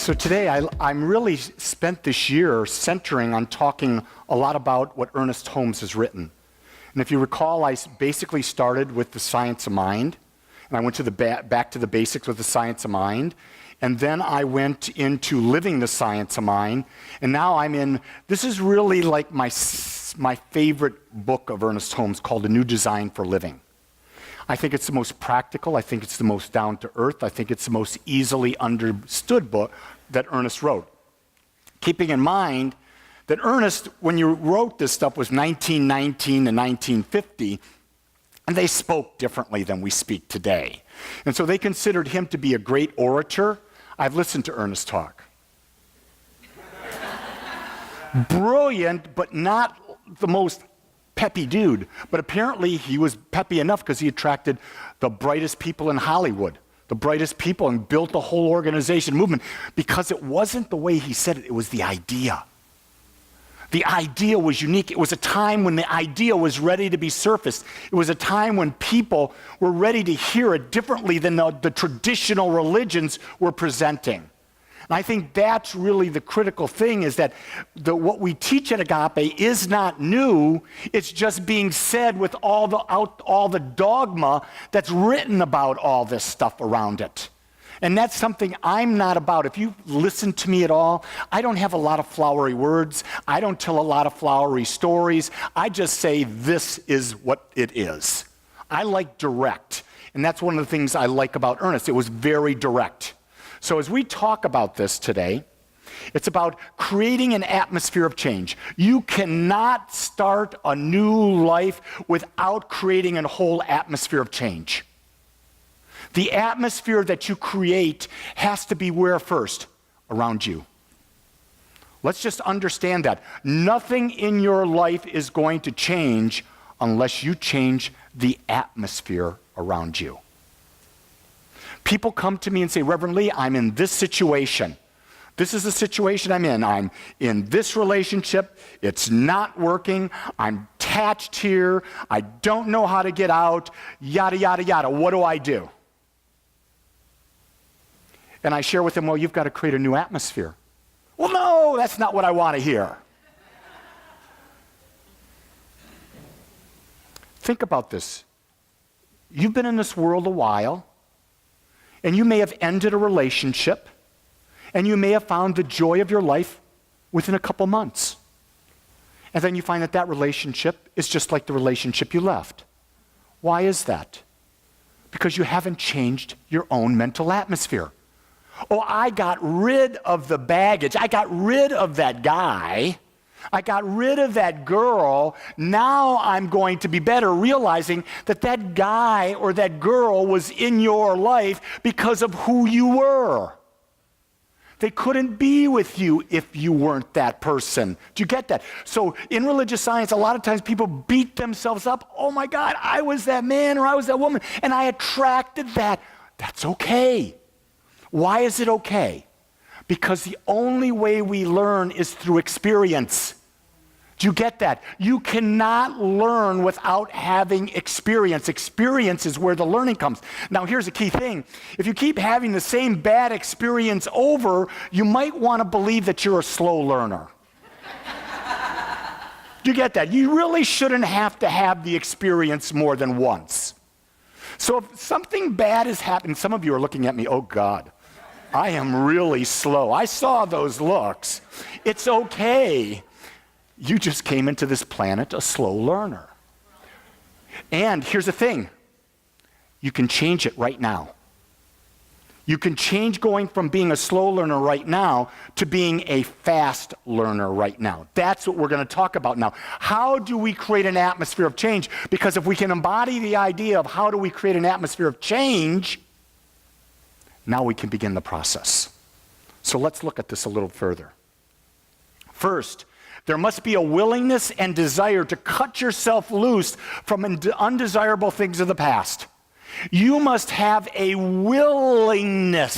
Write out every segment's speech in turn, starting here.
So today I'm really spent this year centering on talking a lot about what Ernest Holmes has written. And if you recall, I basically started with the science of mind, and I went to the back to the basics with the science of mind, and then I went into living the science of mind, and now I'm in, this is really like my favorite book of Ernest Holmes called A New Design for Living. I think it's the most practical, I think it's the most down to earth, I think it's the most easily understood book that Ernest wrote. Keeping in mind that Ernest, when you wrote this stuff, was 1919 to 1950, and they spoke differently than we speak today. And so they considered him to be a great orator. I've listened to Ernest talk. Brilliant, but not the most peppy dude. But apparently he was peppy enough because he attracted the brightest people in Hollywood, the brightest people, and built a whole organization, movement, because it wasn't the way he said it, it was the idea. The idea was unique. It was a time when the idea was ready to be surfaced. It was a time when people were ready to hear it differently than the traditional religions were presenting. And I think that's really the critical thing, is that what we teach at Agape is not new. It's just being said with all the dogma that's written about all this stuff around it. And that's something I'm not about. If you listen to me at all, I don't have a lot of flowery words. I don't tell a lot of flowery stories. I just say this is what it is. I like direct. And that's one of the things I like about Ernest. It was very direct. So as we talk about this today, it's about creating an atmosphere of change. You cannot start a new life without creating a whole atmosphere of change. The atmosphere that you create has to be where first? Around you. Let's just understand that. Nothing in your life is going to change unless you change the atmosphere around you. People come to me and say, Reverend Lee, I'm in this situation. This is the situation I'm in. I'm in this relationship. It's not working. I'm attached here. I don't know how to get out. Yada, yada, yada. What do I do? And I share with them, well, you've got to create a new atmosphere. Well, no, that's not what I want to hear. Think about this. You've been in this world a while, and you may have ended a relationship, and you may have found the joy of your life within a couple months. And then you find that that relationship is just like the relationship you left. Why is that? Because you haven't changed your own mental atmosphere. Oh, I got rid of the baggage. I got rid of that guy. I got rid of that girl. Now I'm going to be better, realizing that that guy or that girl was in your life because of who you were. They couldn't be with you if you weren't that person. Do you get that? So in religious science, a lot of times people beat themselves up. Oh my God, I was that man or I was that woman, and I attracted that. That's okay. Why is it okay? Because the only way we learn is through experience. Do you get that? You cannot learn without having experience. Experience is where the learning comes. Now, here's a key thing. If you keep having the same bad experience over, you might want to believe that you're a slow learner. Do you get that? You really shouldn't have to have the experience more than once. So if something bad has happened, some of you are looking at me, oh God, I am really slow. I saw those looks. It's okay. You just came into this planet a slow learner. And here's the thing. You can change it right now. You can change going from being a slow learner right now to being a fast learner right now. That's what we're going to talk about now. How do we create an atmosphere of change? Because if we can embody the idea of how do we create an atmosphere of change, now we can begin the process. So let's look at this a little further. First, there must be a willingness and desire to cut yourself loose from undesirable things of the past. You must have a willingness,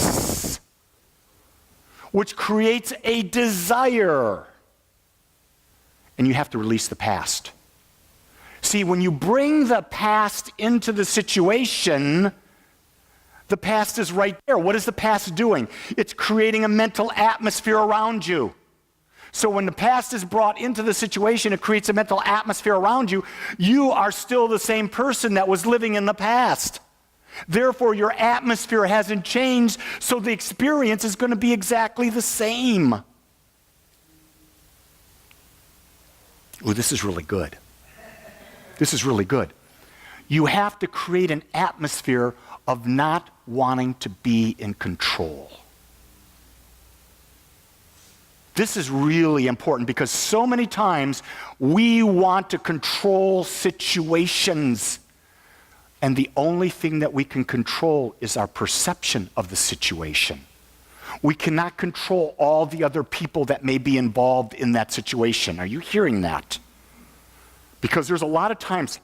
which creates a desire. And you have to release the past. See, when you bring the past into the situation, The past is right there. What is the past doing? It's creating a mental atmosphere around you. So when the past is brought into the situation, it creates a mental atmosphere around you. You are still the same person that was living in the past. Therefore, your atmosphere hasn't changed, so the experience is going to be exactly the same. Ooh, this is really good. This is really good. You have to create an atmosphere of not wanting to be in control. This is really important because so many times we want to control situations, and the only thing that we can control is our perception of the situation. We cannot control all the other people that may be involved in that situation. Are you hearing that? Because there's a lot of times,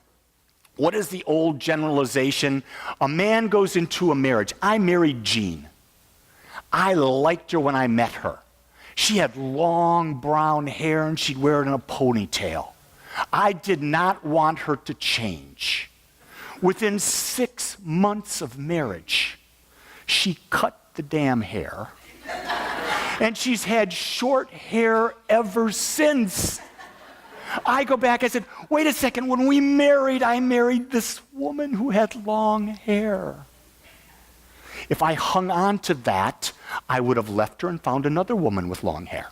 what is the old generalization? A man goes into a marriage. I married Jean. I liked her when I met her. She had long brown hair and she'd wear it in a ponytail. I did not want her to change. Within 6 months of marriage, she cut the damn hair. And she's had short hair ever since. I go back, I said, wait a second, when we married, I married this woman who had long hair. If I hung on to that, I would have left her and found another woman with long hair.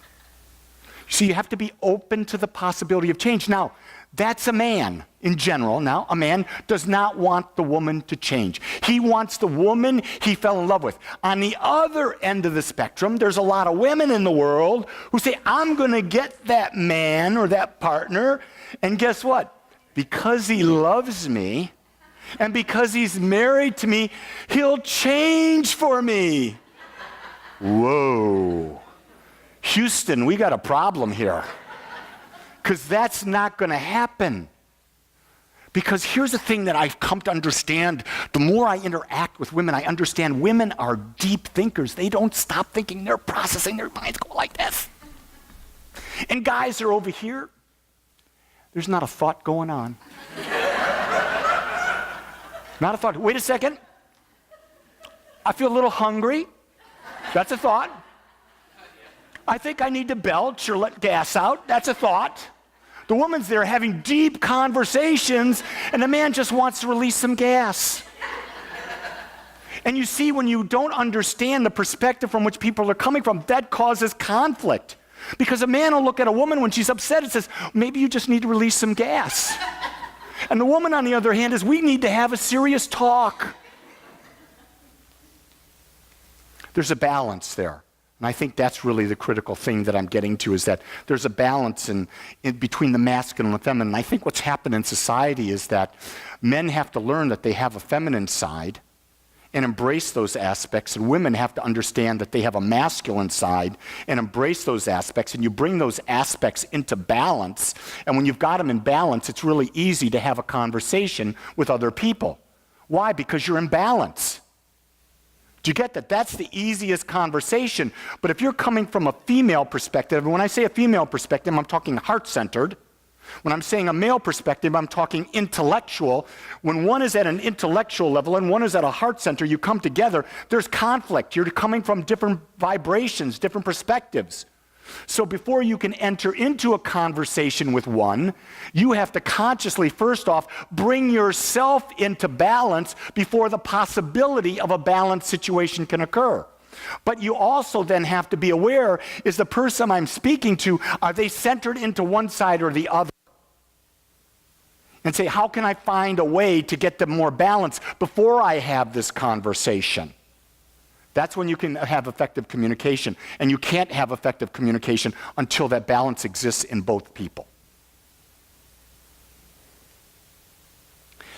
So you have to be open to the possibility of change. Now, that's a man in general. Now, a man does not want the woman to change. He wants the woman he fell in love with. On the other end of the spectrum, there's a lot of women in the world who say, I'm going to get that man or that partner, and guess what? Because he loves me, and because he's married to me, he'll change for me. Whoa. Houston, we got a problem here. Because that's not going to happen. Because here's the thing that I've come to understand. The more I interact with women, I understand women are deep thinkers. They don't stop thinking. They're processing. Their minds go like this. And guys are over here. There's not a thought going on. Not a thought. Wait a second. I feel a little hungry. That's a thought. I think I need to belch or let gas out. That's a thought. The woman's there having deep conversations, and the man just wants to release some gas. And you see, when you don't understand the perspective from which people are coming from, that causes conflict. Because a man will look at a woman when she's upset and says, maybe you just need to release some gas. And the woman, on the other hand, is, we need to have a serious talk. There's a balance there. And I think that's really the critical thing that I'm getting to, is that there's a balance in between the masculine and the feminine. I think what's happened in society is that men have to learn that they have a feminine side and embrace those aspects, and women have to understand that they have a masculine side and embrace those aspects, and you bring those aspects into balance, and when you've got them in balance, it's really easy to have a conversation with other people. Why? Because you're in balance. Do you get that? That's the easiest conversation. But if you're coming from a female perspective, and when I say a female perspective, I'm talking heart-centered. When I'm saying a male perspective, I'm talking intellectual. When one is at an intellectual level and one is at a heart center, you come together, there's conflict. You're coming from different vibrations, different perspectives. So before you can enter into a conversation with one, you have to consciously, first off, bring yourself into balance before the possibility of a balanced situation can occur. But you also then have to be aware, is the person I'm speaking to, are they centered into one side or the other? And say, how can I find a way to get them more balanced before I have this conversation? That's when you can have effective communication. And you can't have effective communication until that balance exists in both people.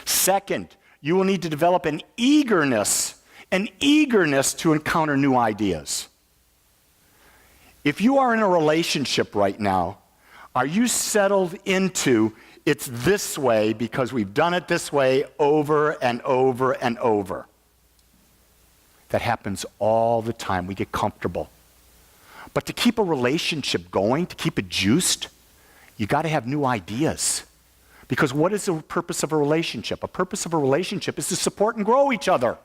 Second, you will need to develop an eagerness to encounter new ideas. If you are in a relationship right now, are you settled into it's this way because we've done it this way over and over and over? That happens all the time. We get comfortable. But to keep a relationship going, to keep it juiced, you got to have new ideas. Because what is the purpose of a relationship? A purpose of a relationship is to support and grow each other.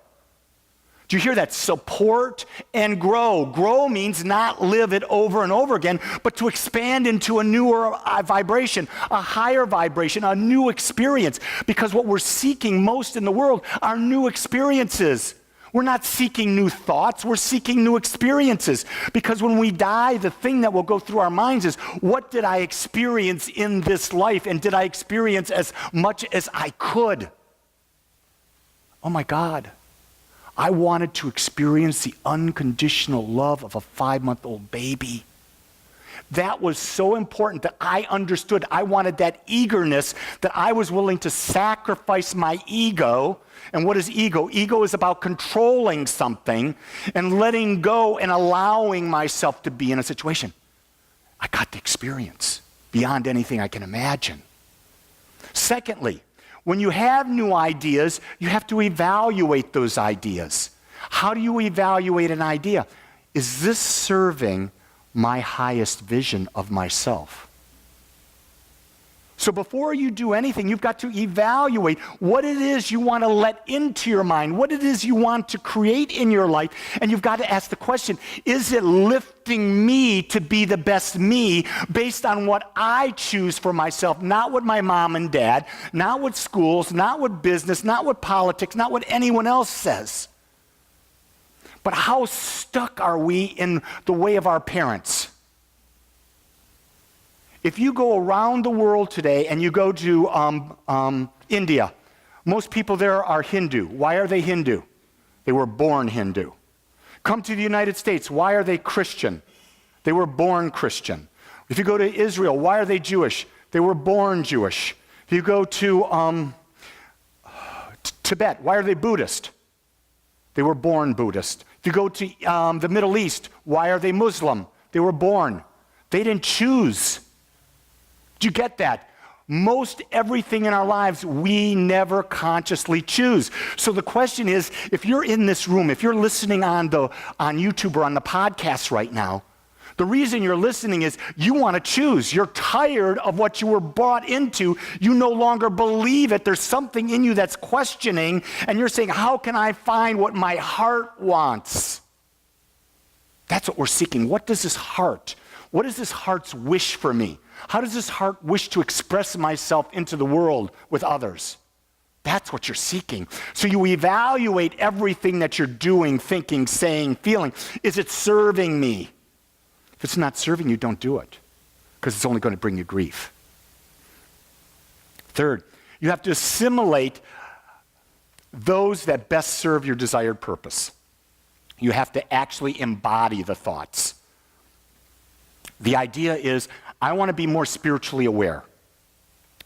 Do you hear that? Support and grow. Grow means not live it over and over again, but to expand into a newer vibration, a higher vibration, a new experience. Because what we're seeking most in the world are new experiences. We're not seeking new thoughts, we're seeking new experiences. Because when we die, the thing that will go through our minds is, what did I experience in this life? And did I experience as much as I could? Oh my God. I wanted to experience the unconditional love of a 5-month-old baby. That was so important that I understood. I wanted that eagerness that I was willing to sacrifice my ego. And what is ego? Ego is about controlling something and letting go and allowing myself to be in a situation. I got the experience beyond anything I can imagine. Secondly, when you have new ideas, you have to evaluate those ideas. How do you evaluate an idea? Is this serving my highest vision of myself? So before you do anything, you've got to evaluate what it is you want to let into your mind, what it is you want to create in your life, and you've got to ask the question, is it lifting me to be the best me based on what I choose for myself, not what my mom and dad, not what schools, not what business, not what politics, not what anyone else says. But how stuck are we in the way of our parents? If you go around the world today and you go to India, most people there are Hindu. Why are they Hindu? They were born Hindu. Come to the United States, why are they Christian? They were born Christian. If you go to Israel, why are they Jewish? They were born Jewish. If you go to Tibet, why are they Buddhist? They were born Buddhist. If you go to the Middle East, why are they Muslim? They were born. They didn't choose. Do you get that? Most everything in our lives, we never consciously choose. So the question is, if you're in this room, if you're listening on YouTube or on the podcast right now, the reason you're listening is you want to choose. You're tired of what you were brought into. You no longer believe it. There's something in you that's questioning, and you're saying, how can I find what my heart wants? That's what we're seeking. What does this heart, what is this heart's wish for me? How does this heart wish to express myself into the world with others? That's what you're seeking. So you evaluate everything that you're doing, thinking, saying, feeling. Is it serving me? If it's not serving you, don't do it, because it's only going to bring you grief. Third, you have to assimilate those that best serve your desired purpose. You have to actually embody the thoughts. The idea is, I want to be more spiritually aware.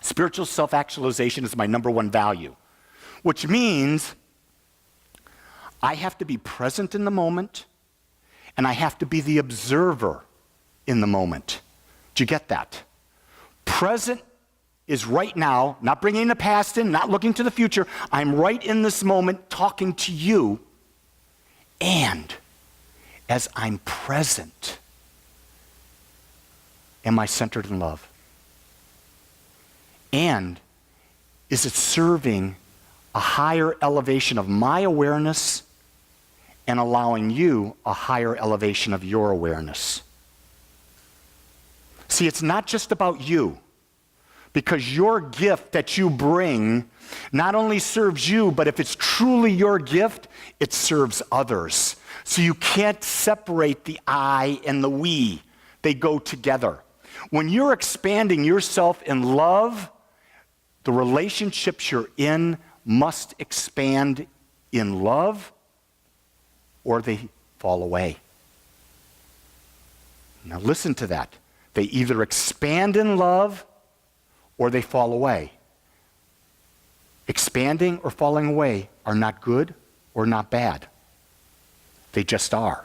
Spiritual self-actualization is my number one value, which means I have to be present in the moment, and I have to be the observer in the moment. Do you get that? Present is right now, not bringing the past in, not looking to the future. I'm right in this moment talking to you, and as I'm present, am I centered in love? And is it serving a higher elevation of my awareness and allowing you a higher elevation of your awareness? See, it's not just about you, because your gift that you bring not only serves you, but if it's truly your gift, it serves others. So you can't separate the I and the we. They go together. When you're expanding yourself in love, the relationships you're in must expand in love, or they fall away. Now listen to that. They either expand in love or they fall away. Expanding or falling away are not good or not bad. They just are.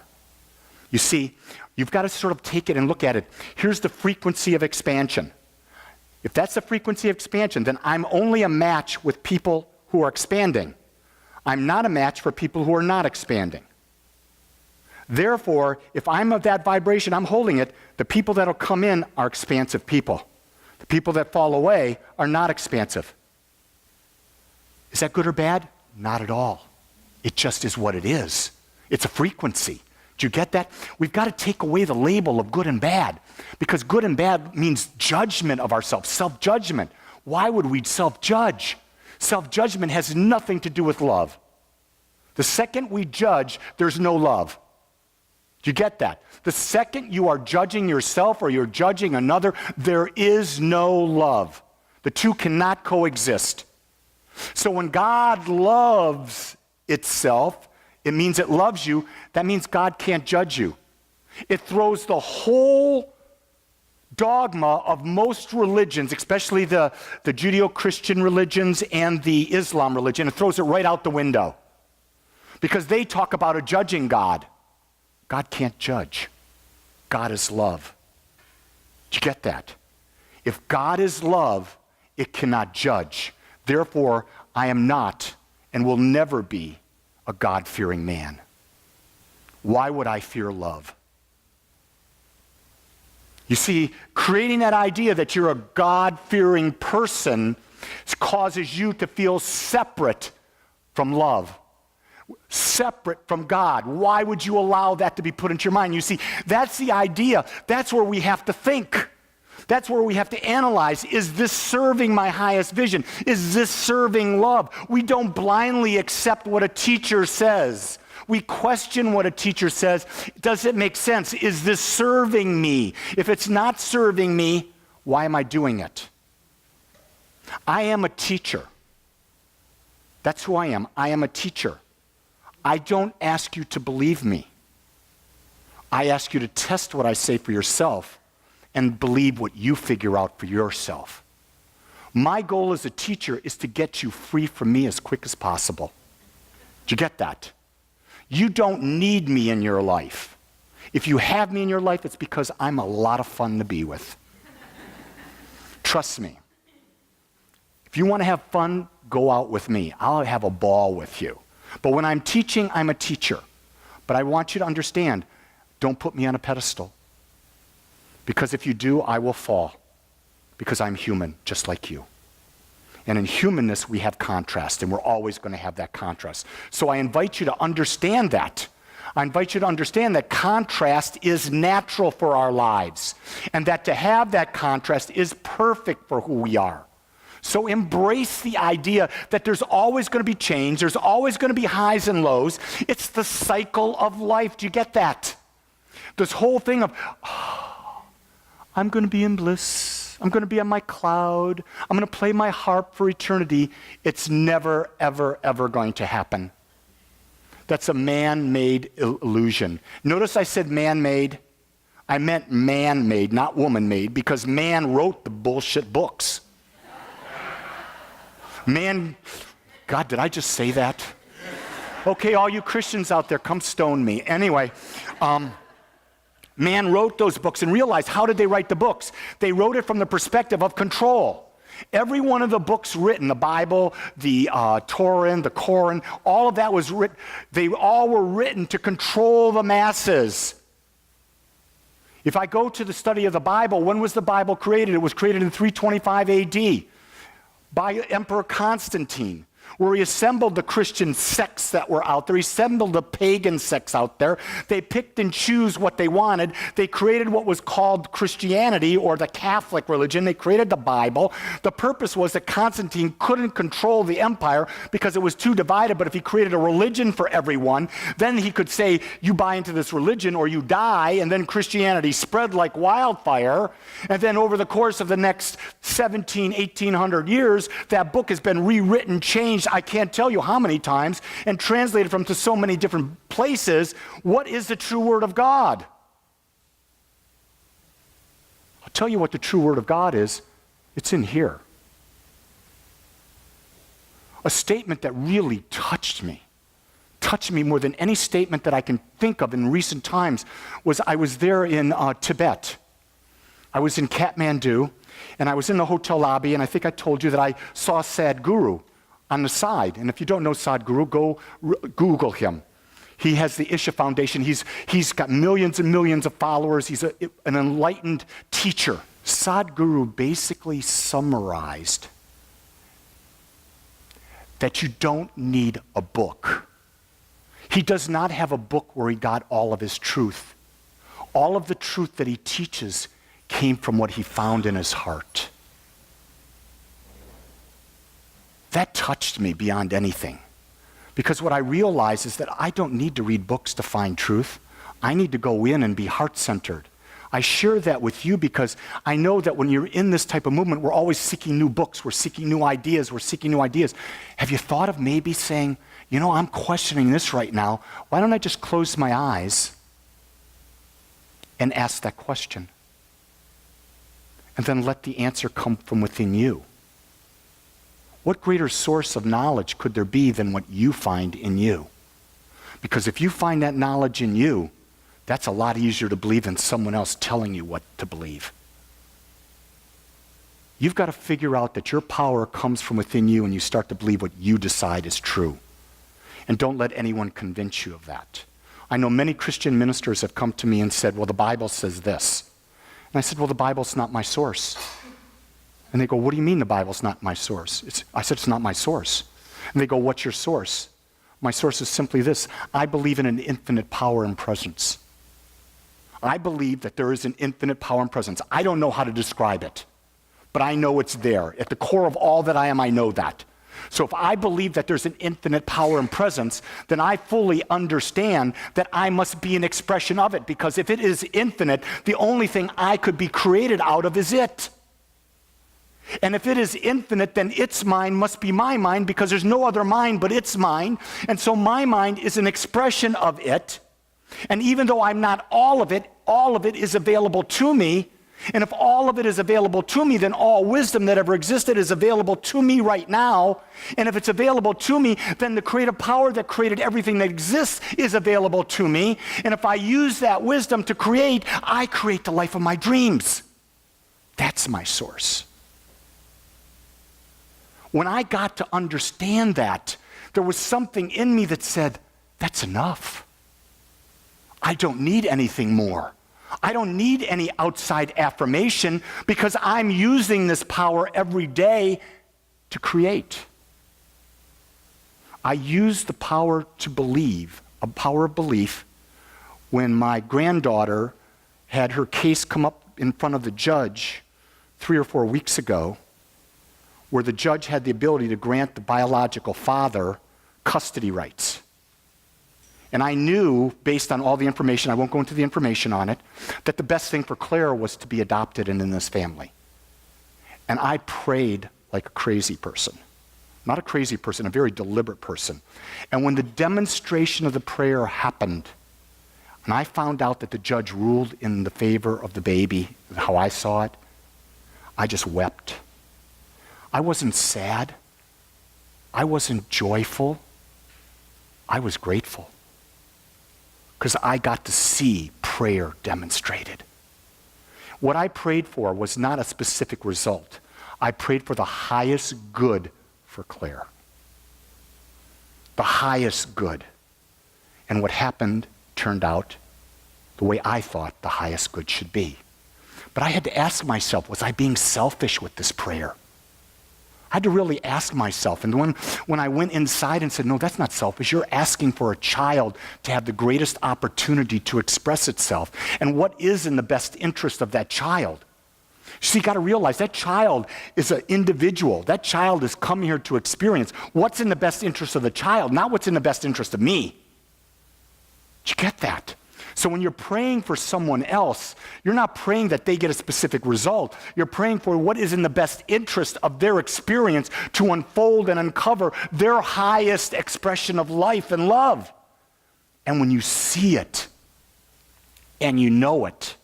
You see, you've got to sort of take it and look at it. Here's the frequency of expansion. If that's the frequency of expansion, then I'm only a match with people who are expanding. I'm not a match for people who are not expanding. Therefore, if I'm of that vibration, I'm holding it, the people that'll come in are expansive people. The people that fall away are not expansive. Is that good or bad? Not at all. It just is what it is. It's a frequency. Do you get that? We've got to take away the label of good and bad, because good and bad means judgment of ourselves, self-judgment. Why would we self-judge? Self-judgment has nothing to do with love. The second we judge, there's no love. Do you get that? The second you are judging yourself or you're judging another, there is no love. The two cannot coexist. So when God loves itself, it means it loves you. That means God can't judge you. It throws the whole dogma of most religions, especially the Judeo-Christian religions and the Islam religion, it throws it right out the window. Because they talk about a judging God. God can't judge. God is love. Do you get that? If God is love, it cannot judge. Therefore, I am not and will never be a God-fearing man. Why would I fear love? You see, creating that idea that you're a God-fearing person causes you to feel separate from love. Separate from God. Why would you allow that to be put into your mind? You see, that's the idea. That's where we have to think. That's where we have to analyze. Is this serving my highest vision? Is this serving love? We don't blindly accept what a teacher says. We question what a teacher says. Does it make sense? Is this serving me? If it's not serving me, why am I doing it? I am a teacher. That's who I am. I am a teacher. I don't ask you to believe me. I ask you to test what I say for yourself and believe what you figure out for yourself. My goal as a teacher is to get you free from me as quick as possible. Do you get that? You don't need me in your life. If you have me in your life, it's because I'm a lot of fun to be with. Trust me. If you want to have fun, go out with me. I'll have a ball with you. But when I'm teaching, I'm a teacher. But I want you to understand, don't put me on a pedestal. Because if you do, I will fall. Because I'm human, just like you. And in humanness, we have contrast, and we're always going to have that contrast. So I invite you to understand that. I invite you to understand that contrast is natural for our lives, and that to have that contrast is perfect for who we are. So embrace the idea that there's always going to be change, there's always going to be highs and lows. It's the cycle of life. Do you get that? This whole thing of, I'm going to be in bliss. I'm going to be on my cloud. I'm going to play my harp for eternity. It's never, ever, ever going to happen. That's a man-made illusion. Notice I said man-made. I meant man-made, not woman-made, because man wrote the bullshit books. Man, God, did I just say that? Okay, all you Christians out there, come stone me. Anyway, man wrote those books, and realize, how did they write the books? They wrote it from the perspective of control. Every one of the books written, the Bible, the Torah, the Koran, all of that was written. They all were written to control the masses. If I go to the study of the Bible, when was the Bible created? It was created in 325 AD by Emperor Constantine, where he assembled the Christian sects that were out there. He assembled the pagan sects out there. They picked and chose what they wanted. They created what was called Christianity, or the Catholic religion. They created the Bible. The purpose was that Constantine couldn't control the empire because it was too divided, but if he created a religion for everyone, then he could say, you buy into this religion or you die, and then Christianity spread like wildfire. And then over the course of the next 1800 years, that book has been rewritten, changed, I can't tell you how many times, and translated from to so many different places. What is the true word of God? I'll tell you what the true word of God is. It's in here. A statement that really touched me more than any statement that I can think of in recent times, was I was there in Tibet. I was in Kathmandu, and I was in the hotel lobby, and I think I told you that I saw Sadhguru on the side. And if you don't know Sadhguru, go Google him. He has the Isha Foundation. He's got millions and millions of followers. He's an enlightened teacher. Sadhguru basically summarized that you don't need a book He does not have a book where he got all of his truth. All of the truth that he teaches came from what he found in his heart. That touched me beyond anything. Because what I realize is that I don't need to read books to find truth. I need to go in and be heart-centered. I share that with you because I know that when you're in this type of movement, we're always seeking new books, we're seeking new ideas, Have you thought of maybe saying, I'm questioning this right now. Why don't I just close my eyes and ask that question? And then let the answer come from within you. What greater source of knowledge could there be than what you find in you? Because if you find that knowledge in you, that's a lot easier to believe than someone else telling you what to believe. You've got to figure out that your power comes from within you and you start to believe what you decide is true. And don't let anyone convince you of that. I know many Christian ministers have come to me and said, well, the Bible says this. And I said, well, the Bible's not my source. And they go, what do you mean the Bible's not my source? I said, it's not my source. And they go, what's your source? My source is simply this. I believe in an infinite power and presence. I believe that there is an infinite power and presence. I don't know how to describe it, but I know it's there. At the core of all that I am, I know that. So if I believe that there's an infinite power and presence, then I fully understand that I must be an expression of it, because if it is infinite, the only thing I could be created out of is it. And if it is infinite, then its mind must be my mind, because there's no other mind but its mind. And so my mind is an expression of it. And even though I'm not all of it is available to me. And if all of it is available to me, then all wisdom that ever existed is available to me right now. And if it's available to me, then the creative power that created everything that exists is available to me. And if I use that wisdom to create, I create the life of my dreams. That's my source. When I got to understand that, there was something in me that said, that's enough. I don't need anything more. I don't need any outside affirmation, because I'm using this power every day to create. I used the power to believe, a power of belief, when my granddaughter had her case come up in front of the judge 3 or 4 weeks ago, where the judge had the ability to grant the biological father custody rights. And I knew, based on all the information, I won't go into the information on it, that the best thing for Claire was to be adopted and in this family. And I prayed like a crazy person. Not a crazy person, a very deliberate person. And when the demonstration of the prayer happened, and I found out that the judge ruled in the favor of the baby, how I saw it, I just wept. I wasn't sad. I wasn't joyful. I was grateful. Because I got to see prayer demonstrated. What I prayed for was not a specific result. I prayed for the highest good for Claire. The highest good. And what happened turned out the way I thought the highest good should be. But I had to ask myself, was I being selfish with this prayer? I had to really ask myself. And when I went inside and said, no, that's not selfish. You're asking for a child to have the greatest opportunity to express itself. And what is in the best interest of that child? See, you got to realize that child is an individual. That child is coming here to experience what's in the best interest of the child, not what's in the best interest of me. Did you get that? So when you're praying for someone else, you're not praying that they get a specific result. You're praying for what is in the best interest of their experience to unfold and uncover their highest expression of life and love. And when you see it and you know it,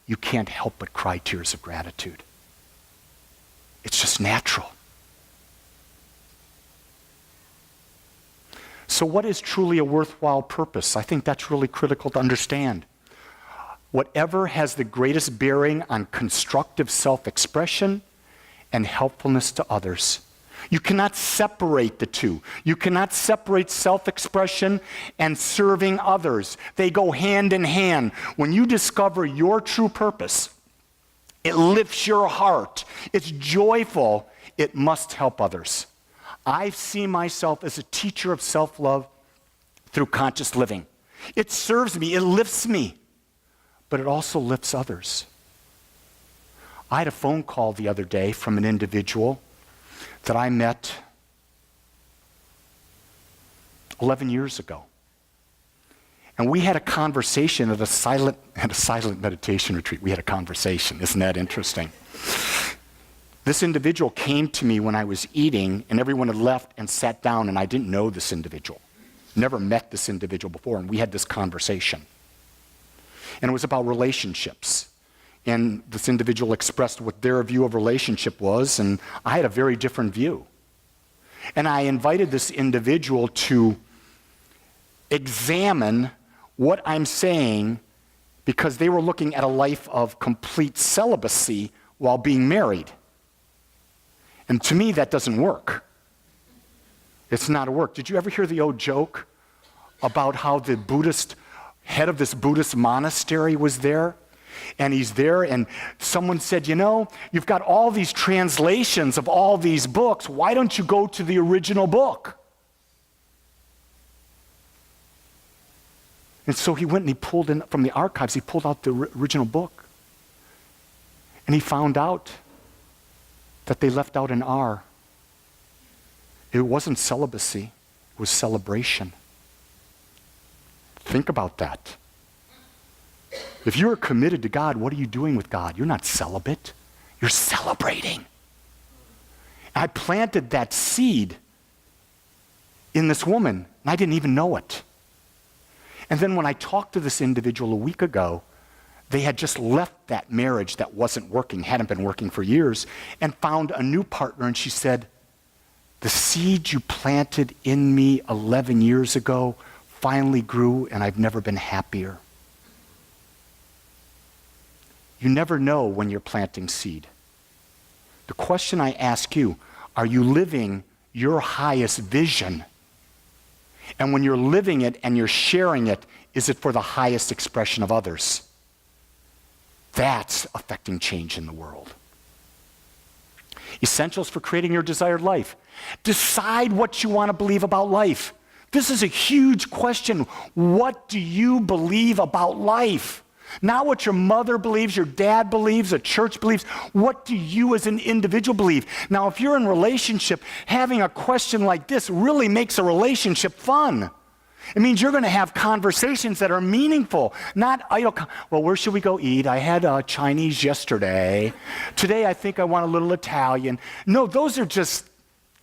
you can't help but cry tears of gratitude. It's just natural. So what is truly a worthwhile purpose? I think that's really critical to understand. Whatever has the greatest bearing on constructive self-expression and helpfulness to others. You cannot separate the two. You cannot separate self-expression and serving others. They go hand in hand. When you discover your true purpose, it lifts your heart. It's joyful. It must help others. I see myself as a teacher of self-love through conscious living. It serves me, it lifts me, but it also lifts others. I had a phone call the other day from an individual that I met 11 years ago. And we had a conversation at a silent meditation retreat. We had a conversation. Isn't that interesting? This individual came to me when I was eating, and everyone had left and sat down, and I didn't know this individual. Never met this individual before, and we had this conversation. And it was about relationships. And this individual expressed what their view of relationship was, and I had a very different view. And I invited this individual to examine what I'm saying, because they were looking at a life of complete celibacy while being married. And to me, that doesn't work. It's not a work. Did you ever hear the old joke about how the head of this Buddhist monastery was there? And he's there, and someone said, you've got all these translations of all these books. Why don't you go to the original book? And so he went and he pulled in from the archives, he pulled out the original book. And he found out that they left out an R. It wasn't celibacy, it was celebration. Think about that. If you're committed to God, what are you doing with God? You're not celibate, you're celebrating. I planted that seed in this woman, and I didn't even know it. And then when I talked to this individual a week ago, they had just left that marriage that wasn't working, hadn't been working for years, and found a new partner, and she said, the seed you planted in me 11 years ago finally grew, and I've never been happier. You never know when you're planting seed. The question I ask you, are you living your highest vision? And when you're living it and you're sharing it, is it for the highest expression of others? That's affecting change in the world. Essentials for creating your desired life. Decide what you want to believe about life. This is a huge question. What do you believe about life? Not what your mother believes, your dad believes, a church believes. What do you as an individual believe? Now, if you're in a relationship, having a question like this really makes a relationship fun. It means you're going to have conversations that are meaningful, not idle. Well, where should we go eat? I had Chinese yesterday. Today, I think I want a little Italian. No, those are just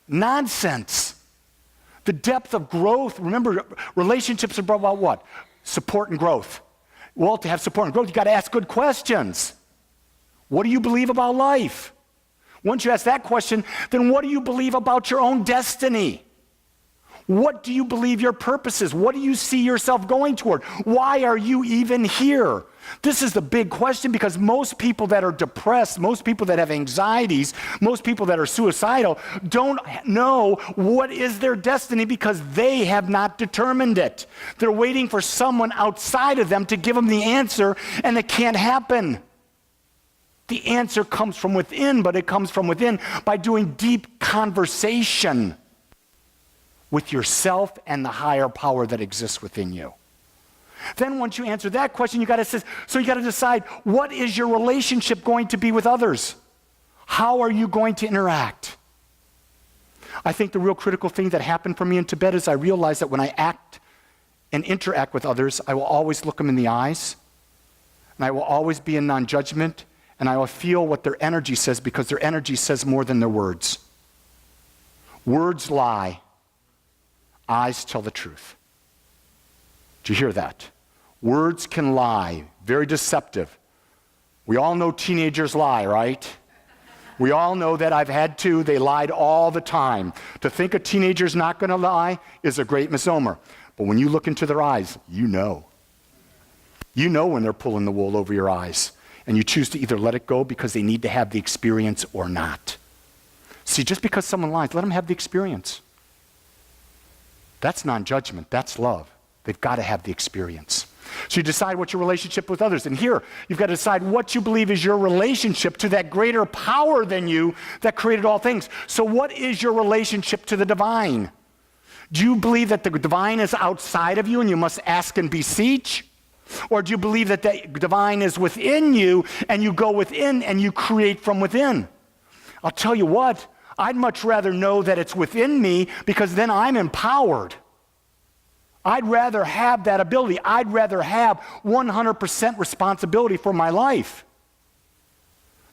nonsense. The depth of growth, remember, relationships are about what? Support and growth. Well, to have support and growth, you've got to ask good questions. What do you believe about life? Once you ask that question, then what do you believe about your own destiny? What do you believe your purpose is? What do you see yourself going toward? Why are you even here? This is the big question, because most people that are depressed, most people that have anxieties, most people that are suicidal don't know what is their destiny because they have not determined it. They're waiting for someone outside of them to give them the answer, and it can't happen. The answer comes from within, but it comes from within by doing deep conversation with yourself and the higher power that exists within you. Then once you answer that question, you got to decide, what is your relationship going to be with others? How are you going to interact? I think the real critical thing that happened for me in Tibet is I realized that when I act and interact with others, I will always look them in the eyes, and I will always be in non-judgment, and I will feel what their energy says, because their energy says more than their words. Words lie. Eyes tell the truth. Did you hear that? Words can lie, very deceptive. We all know teenagers lie, right? We all know that. I've had two. They lied all the time. To think a teenager's not going to lie is a great misnomer. But when you look into their eyes, you know. You know when they're pulling the wool over your eyes. And you choose to either let it go because they need to have the experience or not. See, just because someone lies, let them have the experience. That's non-judgment. That's love. They've got to have the experience. So you decide what's your relationship with others. And here, you've got to decide what you believe is your relationship to that greater power than you that created all things. So what is your relationship to the divine? Do you believe that the divine is outside of you and you must ask and beseech? Or do you believe that the divine is within you and you go within and you create from within? I'll tell you what, I'd much rather know that it's within me because then I'm empowered. I'd rather have that ability. I'd rather have 100% responsibility for my life.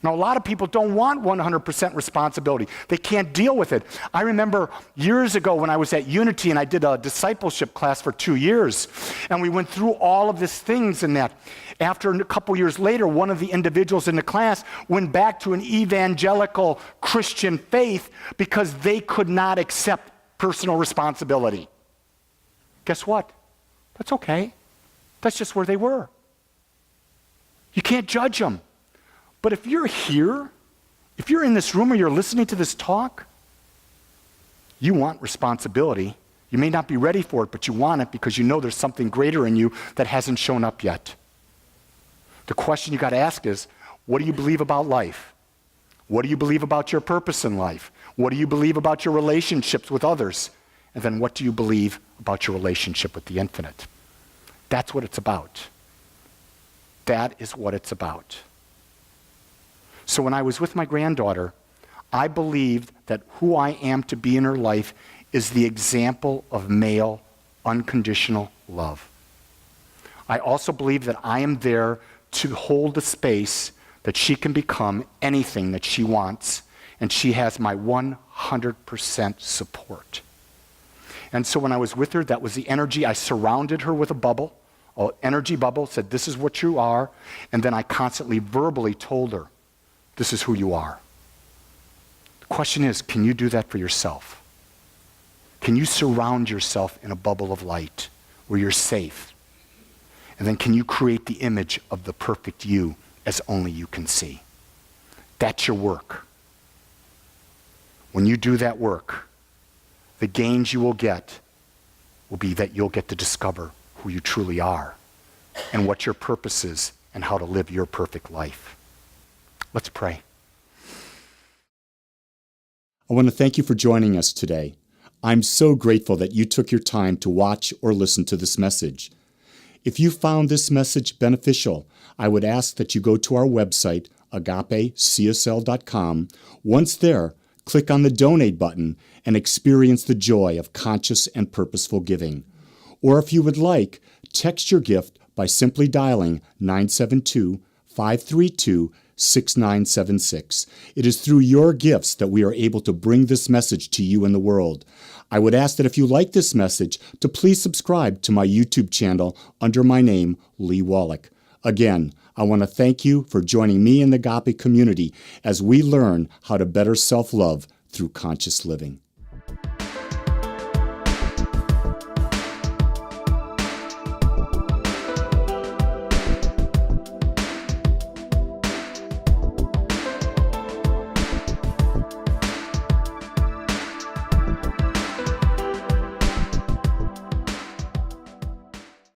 Now, a lot of people don't want 100% responsibility. They can't deal with it. I remember years ago when I was at Unity and I did a discipleship class for 2 years, and we went through all of these things and that. After a couple years later, one of the individuals in the class went back to an evangelical Christian faith because they could not accept personal responsibility. Guess what? That's okay. That's just where they were. You can't judge them. But if you're here, if you're in this room or you're listening to this talk, you want responsibility. You may not be ready for it, but you want it because you know there's something greater in you that hasn't shown up yet. The question you got to ask is, what do you believe about life? What do you believe about your purpose in life? What do you believe about your relationships with others? And then what do you believe about your relationship with the infinite? That's what it's about. That is what it's about. So when I was with my granddaughter, I believed that who I am to be in her life is the example of male unconditional love. I also believe that I am there to hold the space that she can become anything that she wants, and she has my 100% support. And so when I was with her, that was the energy. I surrounded her with a bubble, an energy bubble, said, this is what you are, and then I constantly verbally told her, this is who you are. The question is, can you do that for yourself? Can you surround yourself in a bubble of light where you're safe? And then can you create the image of the perfect you as only you can see? That's your work. When you do that work, the gains you will get will be that you'll get to discover who you truly are and what your purpose is and how to live your perfect life. Let's pray. I want to thank you for joining us today. I'm so grateful that you took your time to watch or listen to this message. If you found this message beneficial, I would ask that you go to our website, agapecsl.com. Once there, click on the donate button and experience the joy of conscious and purposeful giving. Or if you would like, text your gift by simply dialing 972-532-6976. It is through your gifts that we are able to bring this message to you in the world. I would ask that if you like this message, to please subscribe to my YouTube channel under my name, Lee Wolak. Again, I want to thank you for joining me in the Agape community as we learn how to better self-love through conscious living.